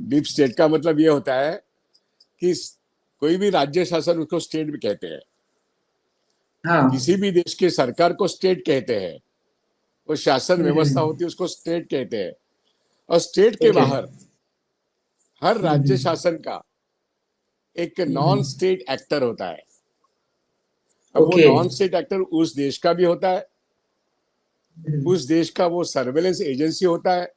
Deep state का मतलब ये होता है कि कोई भी राज्य शासन उसको स्टेट भी कहते हैं, हाँ। किसी भी देश की सरकार को स्टेट कहते हैं, वो शासन व्यवस्था हम्म। होती है उसको स्टेट कहते हैं। और स्टेट के ओके। बाहर हर राज्य हम्म। शासन का एक नॉन हम्म। स्टेट एक्टर होता है। अब वो ओके। नॉन स्टेट एक्टर उस देश का भी होता है, हम्म। उस देश का वो सर्वेलेंस एजेंसी होता है।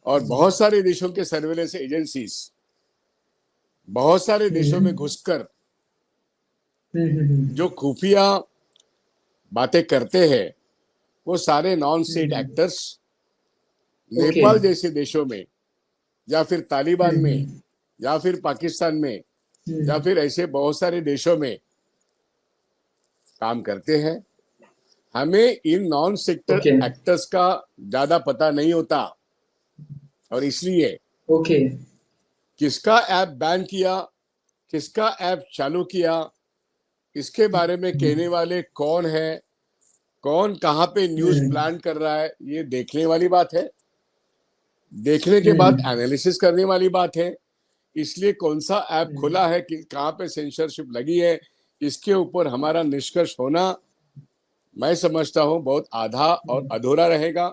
और बहुत सारे देशों के सर्वेलेंस एजेंसीज बहुत सारे देशों में हम्म। घुसकर हम्म। जो खुफिया बातें करते हैं, वो सारे non state hmm. Actors okay. Nepal जैसे देशों में, या फिर तालिबान में, हम्म। या फिर पाकिस्तान में, या हम्म। फिर ऐसे बहुत सारे देशों में काम करते हैं। हमें in non sector okay. Actors का ज्यादा पता नहीं होता, और इसलिए ओके। किसका ऐप बैन किया, किसका ऐप चालू किया, इसके बारे में हम्म। कहने वाले कौन है, कौन कहाँ पे न्यूज हम्म। प्लान कर रहा है, ये देखने वाली बात है। देखने के बाद हम्म। एनालिसिस करने वाली बात है। इसलिए कौन सा ऐप हम्म। खुला है, कि कहाँ पे सेंसरशिप लगी है, इसके ऊपर हमारा निष्कर्ष होना, मैं समझता हूँ, बहुत आधा और अधूरा रहेगा।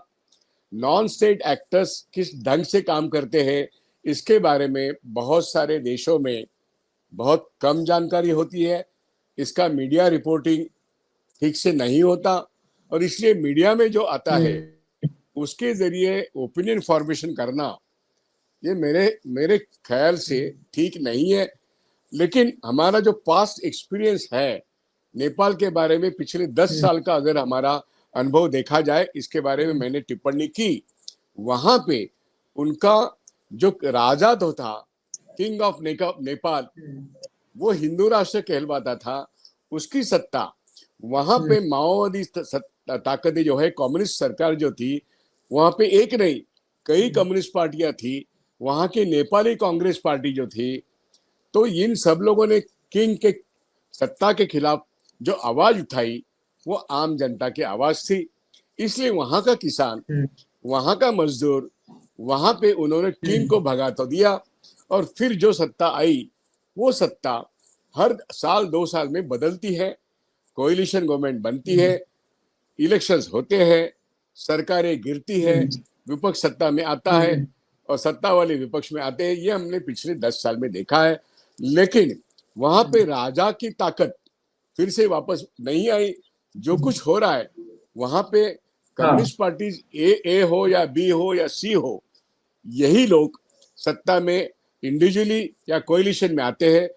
नॉन स्टेट एक्टर्स किस ढंग से काम करते हैं, इसके बारे में बहुत सारे देशों में बहुत कम जानकारी होती है। इसका मीडिया रिपोर्टिंग ठीक से नहीं होता, और इसलिए मीडिया में जो आता है हम्म। उसके जरिए ओपिनियन फॉर्मेशन करना, ये मेरे मेरे ख्याल से ठीक नहीं है। लेकिन हमारा जो पास्ट एक्सपीरियंस है नेपाल के बारे में, पिछले 10 साल का अगर हमारा अनुभव देखा जाए, इसके बारे में मैंने टिप्पणी की। वहां पे उनका जो राजा तो था, किंग ऑफ नेपाल, वो हिंदू राष्ट्र कहलवाता था। उसकी सत्ता वहां पे माओवादी ताकतें जो है, कम्युनिस्ट सरकार जो थी, वहां पे एक नहीं कई कम्युनिस्ट पार्टियां थी, वहां की नेपाली कांग्रेस पार्टी जो थी। तो इन सब लोगों ने किंग के सत्ता के खिलाफ जो आवाज उठाई, वो आम जनता की आवाज थी। इसलिए वहां का किसान, वहां का मजदूर, वहां पे उन्होंने किंग को भगा तो दिया। और फिर जो सत्ता आई, वो सत्ता हर साल 2 साल में बदलती है, कोalition गवर्नमेंट बनती है, इलेक्शंस होते हैं, सरकारें गिरती है, विपक्ष सत्ता में आता है, और सत्ता वाले विपक्ष में आते हैं। ये हमने पिछले 10 साल में देखा है। लेकिन वहां पे राजा की ताकत फिर से वापस नहीं आई। जो कुछ हो रहा है वहां पे, हाँ। कम्युनिस्ट पार्टी ए हो या बी हो या सी हो, यही लोग सत्ता में इंडिविजुअली या कोalition में आते हैं,